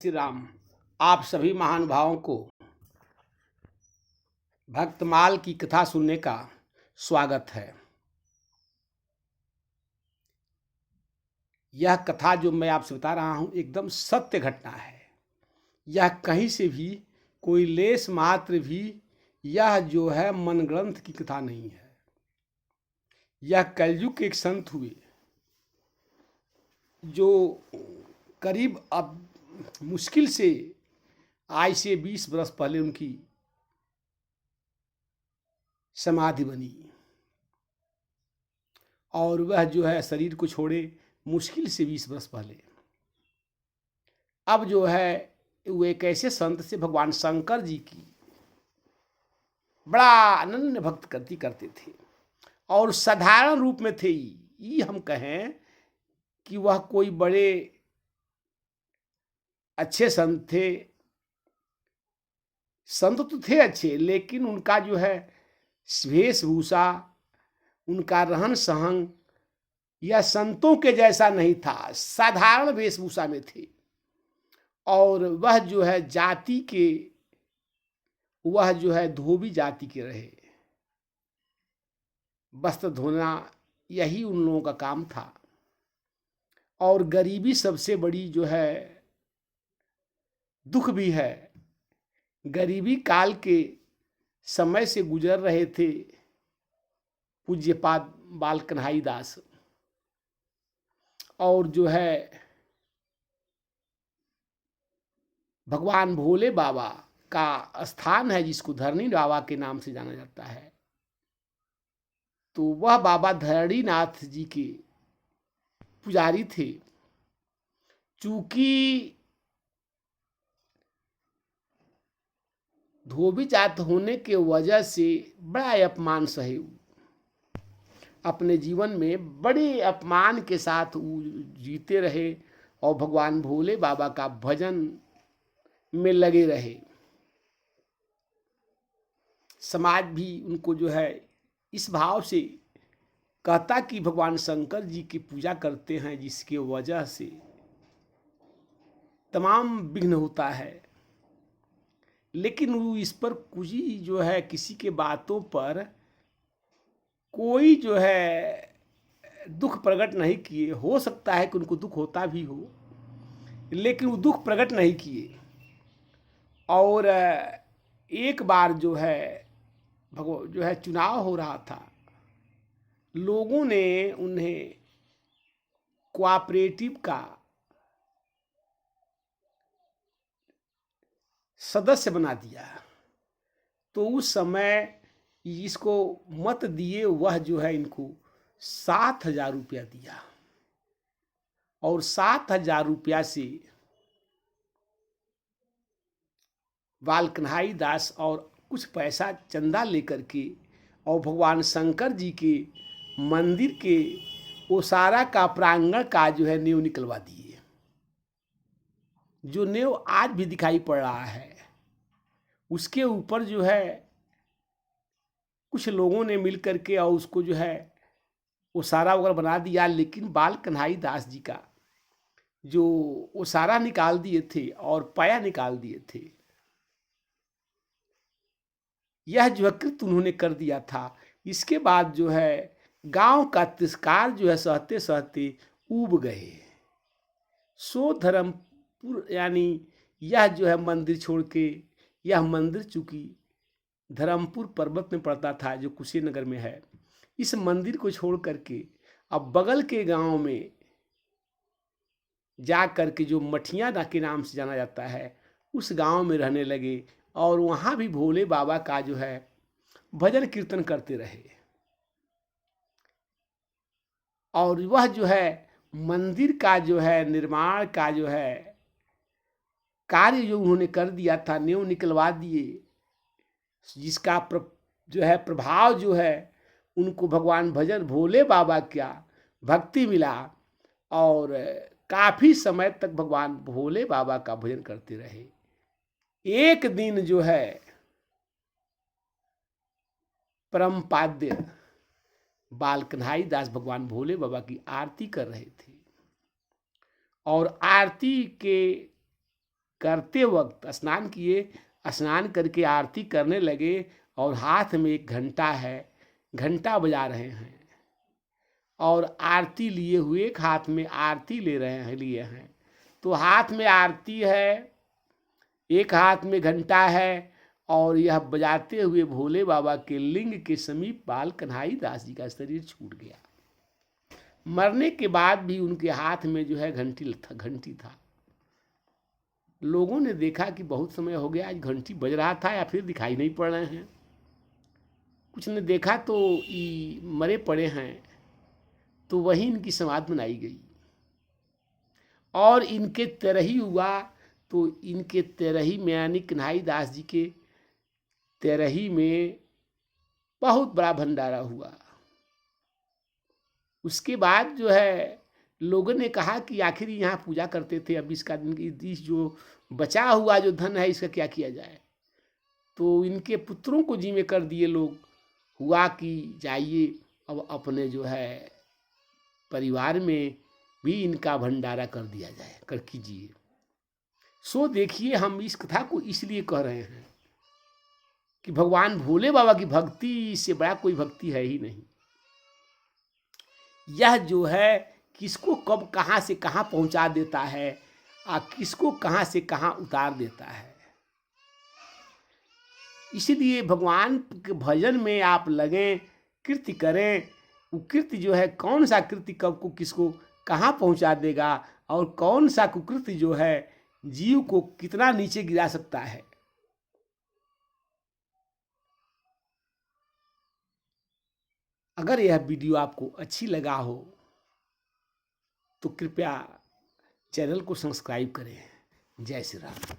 श्री राम। आप सभी महानुभावों को भक्तमाल की कथा सुनने का स्वागत है। यह कथा जो मैं आपसे बता रहा हूं एकदम सत्य घटना है। यह कहीं से भी कोई लेस मात्र भी यह जो है मन ग्रंथ की कथा नहीं है। यह कलयुग के एक संत हुए जो करीब अब मुश्किल से आज से 20 वर्ष पहले उनकी समाधि बनी और वह जो है शरीर को छोड़े मुश्किल से 20 वर्ष पहले। अब जो है वो एक ऐसे संत से भगवान शंकर जी की बड़ा अनन्य भक्त करते थे और साधारण रूप में थे। ये हम कहें कि वह कोई बड़े अच्छे संत थे। संत तो थे अच्छे, लेकिन उनका जो है वेशभूषा, उनका रहन सहन यह संतों के जैसा नहीं था। साधारण वेशभूषा में थे और वह जो है जाति के, वह जो है धोबी जाति के रहे। वस्त्र धोना यही उन लोगों का काम था और गरीबी सबसे बड़ी जो है दुख भी है। गरीबी काल के समय से गुजर रहे थे पूज्यपाद बाल कन्हई दास। और जो है भगवान भोले बाबा का स्थान है जिसको धरणी बाबा के नाम से जाना जाता है। तो वह बाबा धरणीनाथ जी के पुजारी थे। चूंकि धोबी जात होने के वजह से बड़ा अपमान सहे। अपने जीवन में बड़े अपमान के साथ वो जीते रहे और भगवान भोले बाबा का भजन में लगे रहे। समाज भी उनको जो है इस भाव से कहता कि भगवान शंकर जी की पूजा करते हैं, जिसके वजह से तमाम विघ्न होता है। लेकिन वो इस पर कुछ ही जो है किसी के बातों पर कोई जो है दुख प्रकट नहीं किए। हो सकता है कि उनको दुख होता भी हो, लेकिन वो दुख प्रकट नहीं किए। और एक बार जो है चुनाव हो रहा था, लोगों ने उन्हें कोऑपरेटिव का सदस्य बना दिया। तो उस समय इसको मत दिए, वह जो है इनको 7,000 रुपया दिया और 7,000 रुपया से बाल कन्हई दास और कुछ पैसा चंदा लेकर के और भगवान शंकर जी के मंदिर के ओसारा का प्रांगण का जो है नींव निकलवा दिए। जो नींव आज भी दिखाई पड़ रहा है, उसके ऊपर जो है कुछ लोगों ने मिल करके और उसको जो है ओसारा वगैरह बना दिया। लेकिन बाल कन्हई दास जी का जो ओसारा निकाल दिए थे और पाया निकाल दिए थे, यह जो है कृत उन्होंने कर दिया था। इसके बाद जो है गांव का तिरस्कार जो है सहते सहते ऊब गए। सो धर्मपुर यानी यह जो है मंदिर छोड़ के, यह मंदिर चूंकि धर्मपुर पर्वत में पड़ता था जो कुशीनगर में है, इस मंदिर को छोड़ करके अब बगल के गांव में जा करके जो मठिया के नाम से जाना जाता है, उस गांव में रहने लगे और वहाँ भी भोले बाबा का जो है भजन कीर्तन करते रहे। और वह जो है मंदिर का जो है निर्माण का जो है कार्य जो उन्होंने कर दिया था, नींव निकलवा दिए, जिसका जो है प्रभाव जो है उनको भगवान भजन भोले बाबा क्या भक्ति मिला और काफी समय तक भगवान भोले बाबा का भजन करते रहे। एक दिन जो है परम पाद्य बाल कन्हई दास भगवान भोले बाबा की आरती कर रहे थे और आरती के करते वक्त स्नान किए, स्नान करके आरती करने लगे और हाथ में एक घंटा है, घंटा बजा रहे हैं और आरती लिए हुए, एक हाथ में आरती ले रहे हैं, लिए हैं। तो हाथ में आरती है, एक हाथ में घंटा है और यह बजाते हुए भोले बाबा के लिंग के समीप बाल कन्हई दास जी का शरीर छूट गया। मरने के बाद भी उनके हाथ में जो है घंटी था। लोगों ने देखा कि बहुत समय हो गया, आज घंटी बज रहा था या फिर दिखाई नहीं पड़ रहे हैं। कुछ ने देखा तो ये मरे पड़े हैं, तो वहीं इनकी समाधि बनाई गई और इनके तेरही हुआ। तो इनके तेरही में यानी कन्हई दास जी के तेरही में बहुत बड़ा भंडारा हुआ। उसके बाद जो है लोगों ने कहा कि आखिर यहाँ पूजा करते थे, अब इसका जो बचा हुआ जो धन है इसका क्या किया जाए। तो इनके पुत्रों को जिम्मे कर दिए लोग। हुआ कि जाइए अब अपने जो है परिवार में भी इनका भंडारा कर दिया जाए, कर कीजिए। सो देखिए, हम इस कथा को इसलिए कह रहे हैं कि भगवान भोले बाबा की भक्ति से बड़ा कोई भक्ति है ही नहीं। यह जो है किसको कब कहाँ से कहाँ पहुँचा देता है और किसको कहाँ से कहाँ उतार देता है। इसलिए भगवान के भजन में आप लगें, कृत्य करें। वो कृत्य जो है, कौन सा कृत्य कब को किसको कहाँ पहुँचा देगा और कौन सा कुकृत्य जो है जीव को कितना नीचे गिरा सकता है। अगर यह वीडियो आपको अच्छी लगा हो तो कृपया चैनल को सब्सक्राइब करें। जय श्री राम।